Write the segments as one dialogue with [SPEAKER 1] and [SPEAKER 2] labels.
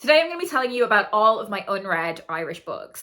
[SPEAKER 1] Today I'm going to be telling you about all of my unread Irish books.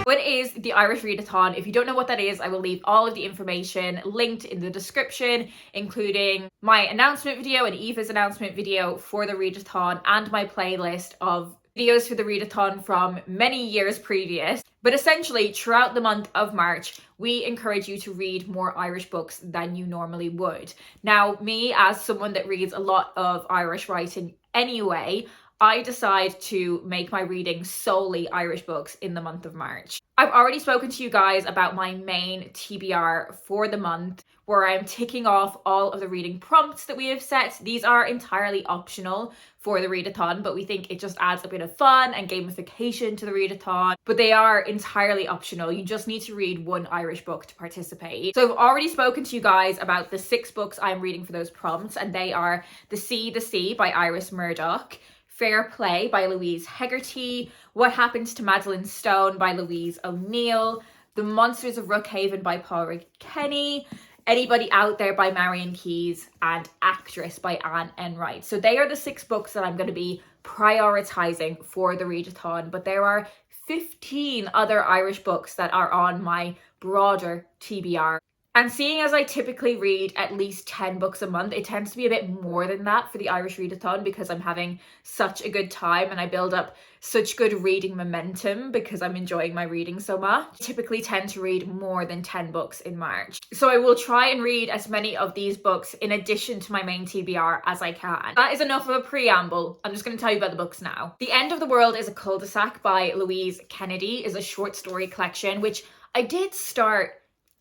[SPEAKER 1] What is the Irish Readathon? If you don't know what that is, I will leave all of the information linked in the description, including my announcement video and Eva's announcement video for the Readathon and my playlist of videos for the Readathon from many years previous. But essentially, throughout the month of March, we encourage you to read more Irish books than you normally would. Now, me, as someone that reads a lot of Irish writing anyway, I decide to make my reading solely Irish books in the month of March. I've already spoken to you guys about my main TBR for the month, where I'm ticking off all of the reading prompts that we have set. These are entirely optional for the Readathon, but we think it just adds a bit of fun and gamification to the Readathon. But they are entirely optional. You just need to read one Irish book to participate. So I've already spoken to you guys about the 6 books I'm reading for those prompts, and they are The Sea by Iris Murdoch, Fair Play by Louise Hegarty, What Happens to Madeline Stone by Louise O'Neill, The Monsters of Rookhaven by Paul Kenny, Anybody Out There by Marion Keyes, and Actress by Anne Enright. So they are the 6 books that I'm going to be prioritizing for the Readathon, but there are 15 other Irish books that are on my broader TBR. And seeing as I typically read at least 10 books a month, it tends to be a bit more than that for the Irish Readathon because I'm having such a good time and I build up such good reading momentum because I'm enjoying my reading so much. I typically tend to read more than 10 books in March. So I will try and read as many of these books in addition to my main TBR as I can. That is enough of a preamble. I'm just going to tell you about the books now. The End of the World is a Cul-de-sac by Louise Kennedy is a short story collection, which I did start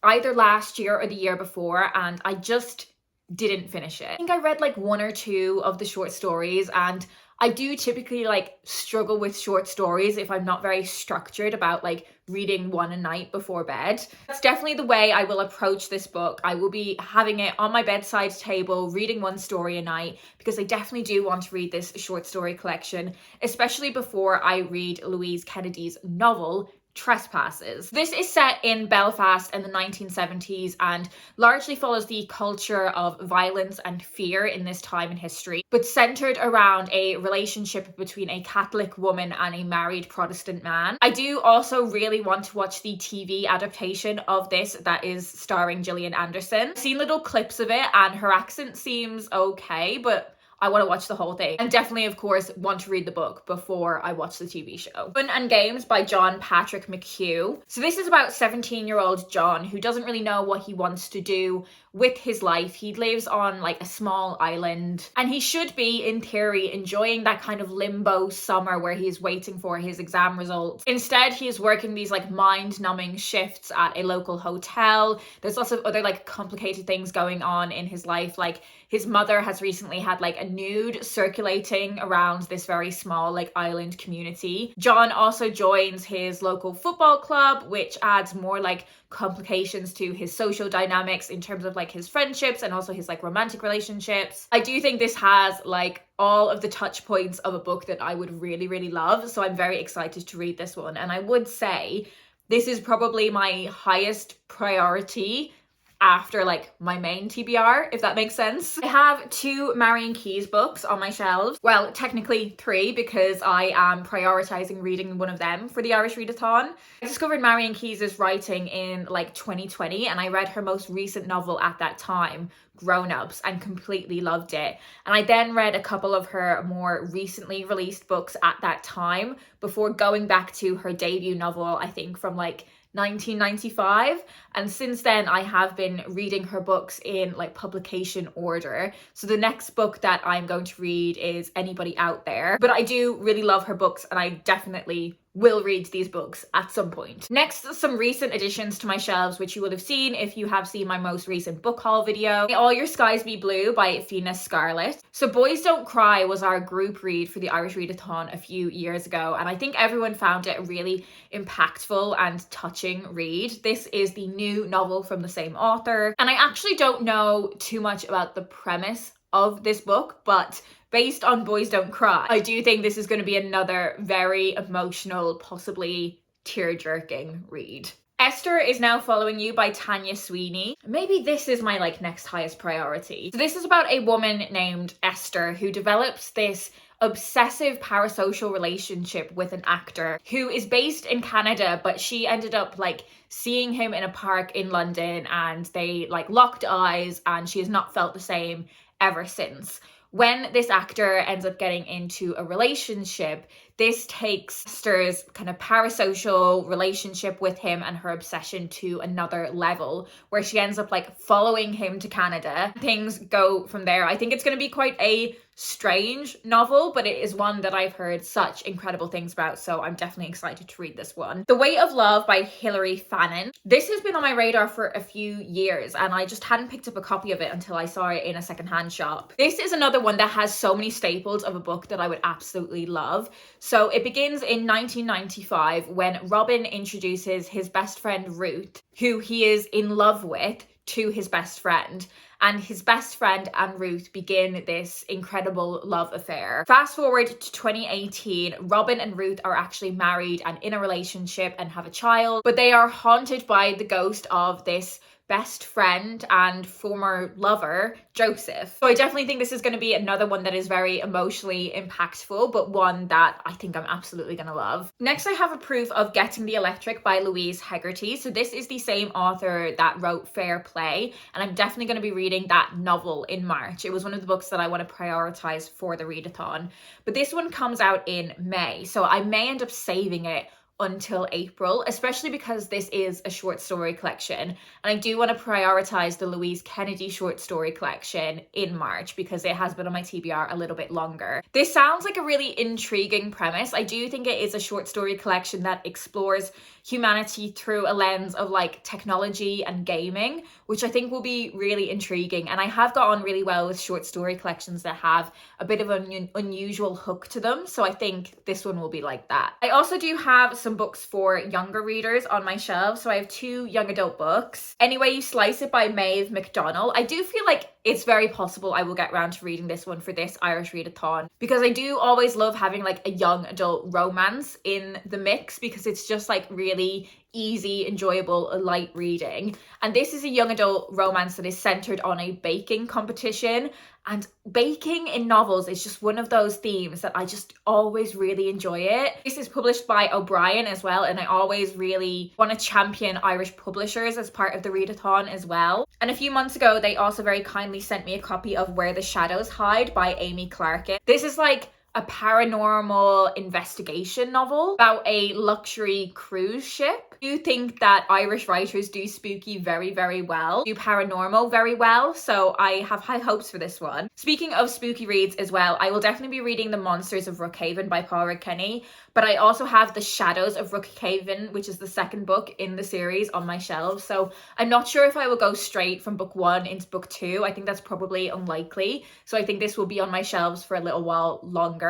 [SPEAKER 1] either last year or the year before, and I just didn't finish it. I think I read like 1 or 2 of the short stories, and I do typically like struggle with short stories if I'm not very structured about like reading one a night before bed. That's definitely the way I will approach this book. I will be having it on my bedside table, reading 1 story a night, because I definitely do want to read this short story collection, especially before I read Louise Kennedy's novel, Trespasses. This is set in Belfast in the 1970s and largely follows the culture of violence and fear in this time in history, but centered around a relationship between a Catholic woman and a married Protestant man. I do also really want to watch the TV adaptation of this that is starring Gillian Anderson. I've seen little clips of it and her accent seems okay, but I want to watch the whole thing. And definitely, of course, want to read the book before I watch the TV show. Fun and Games by John Patrick McHugh. So this is about 17-year-old John who doesn't really know what he wants to do with his life. He lives on like a small island and he should be, in theory, enjoying that kind of limbo summer where he's waiting for his exam results. Instead, he is working these like mind-numbing shifts at a local hotel. There's lots of other like complicated things going on in his life, like his mother has recently had like a nude circulating around this very small like island community. John also joins his local football club, which adds more like complications to his social dynamics in terms of like his friendships and also his like romantic relationships. I do think this has like all of the touch points of a book that I would really, really love. So I'm very excited to read this one. And I would say this is probably my highest priority after like my main TBR, if that makes sense. I have 2 Marion Keyes books on my shelves. Well, technically 3 because I am prioritizing reading one of them for the Irish Readathon. I discovered Marion Keyes' writing in like 2020 and I read her most recent novel at that time, Grown Ups, and completely loved it. And I then read a couple of her more recently released books at that time before going back to her debut novel, I think from like 1995, and since then I have been reading her books in like publication order. So the next book that I'm going to read is Anybody Out There, but I do really love her books and I definitely will read these books at some point. Next, some recent additions to my shelves, which you would have seen if you have seen my most recent book haul video. All Your Skies Be Blue by Fiona Scarlett. So Boys Don't Cry was our group read for the Irish Readathon a few years ago, and I think everyone found it a really impactful and touching read. This is the new novel from the same author, and I actually don't know too much about the premise of this book, but based on Boys Don't Cry, I do think this is going to be another very emotional, possibly tear-jerking read. Esther is Now Following You by Tanya Sweeney. Maybe this is my next highest priority. So this is about a woman named Esther who develops this obsessive parasocial relationship with an actor who is based in Canada, but she ended up seeing him in a park in London and they locked eyes, and she has not felt the same ever since. When this actor ends up getting into a relationship, this takes Esther's kind of parasocial relationship with him and her obsession to another level, where she ends up following him to Canada. Things go from there. I think it's going to be quite a strange novel, but it is one that I've heard such incredible things about, so I'm definitely excited to read this one. The Weight of Love by Hilary Fannin. This has been on my radar for a few years and I just hadn't picked up a copy of it until I saw it in a secondhand shop. This is another one that has so many staples of a book that I would absolutely love. So it begins in 1995 when Robin introduces his best friend Ruth, who he is in love with, to his best friend. And his best friend and Ruth begin this incredible love affair. Fast forward to 2018, Robin and Ruth are actually married and in a relationship and have a child, but they are haunted by the ghost of this best friend and former lover, Joseph. So I definitely think this is going to be another one that is very emotionally impactful, but one that I think I'm absolutely going to love. Next, I have a proof of Getting the Electric by Louise Hegarty. So this is the same author that wrote Fair Play, and I'm definitely going to be reading that novel in March. It was one of the books that I want to prioritize for the readathon. But this one comes out in May, so I may end up saving it until April, especially because this is a short story collection, and I do want to prioritize the Louise Kennedy short story collection in March because it has been on my TBR a little bit longer. This sounds like a really intriguing premise. I do think it is a short story collection that explores humanity through a lens of technology and gaming, which I think will be really intriguing, and I have got on really well with short story collections that have a bit of an unusual hook to them, so I think this one will be like that. I also do have some books for younger readers on my shelves. So I have 2 young adult books. Any Way You Slice It by Maeve McDonald. I do feel like it's very possible I will get around to reading this one for this Irish Readathon, because I do always love having a young adult romance in the mix, because it's just really easy, enjoyable, light reading. And this is a young adult romance that is centered on a baking competition. And baking in novels is just one of those themes that I just always really enjoy it. This is published by O'Brien as well, and I always really want to champion Irish publishers as part of the Readathon as well. And a few months ago, they also very kindly sent me a copy of Where the Shadows Hide by Amy Clarkin. This is a paranormal investigation novel about a luxury cruise ship. I do think that Irish writers do spooky very, very well, do paranormal very well, so I have high hopes for this one. Speaking of spooky reads as well, I will definitely be reading The Monsters of Rookhaven by Paul Kenny, but I also have The Shadows of Rookhaven, which is the second book in the series, on my shelves, so I'm not sure if I will go straight from book 1 into book 2. I think that's probably unlikely, so I think this will be on my shelves for a little while longer.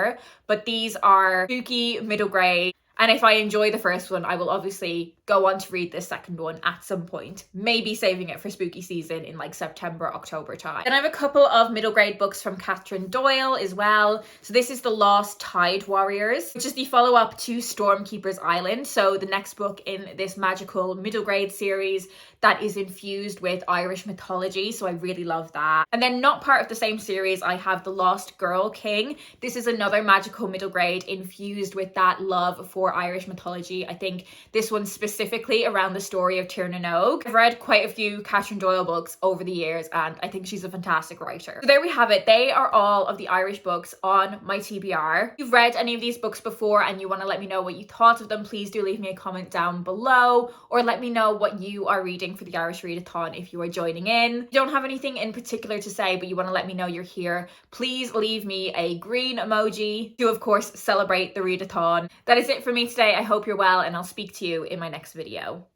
[SPEAKER 1] But these are spooky, middle grade, and if I enjoy the first one, I will obviously go on to read the second one at some point, maybe saving it for spooky season in September, October time. Then I have a couple of middle grade books from Catherine Doyle as well. So this is The Lost Tide Warriors, which is the follow-up to Stormkeeper's Island. So the next book in this magical middle grade series that is infused with Irish mythology, so I really love that. And then not part of the same series, I have The Lost Girl King. This is another magical middle grade infused with that love for Irish mythology. I think this one's specifically around the story of Tir na Nog. I've read quite a few Catherine Doyle books over the years, and I think she's a fantastic writer. So there we have it. They are all of the Irish books on my TBR. If you've read any of these books before and you want to let me know what you thought of them, please do leave me a comment down below, or let me know what you are reading for the Irish Readathon if you are joining in. If you don't have anything in particular to say, but you want to let me know you're here, please leave me a green emoji to, of course, celebrate the Readathon. That is it for me today. I hope you're well, and I'll speak to you in my next video.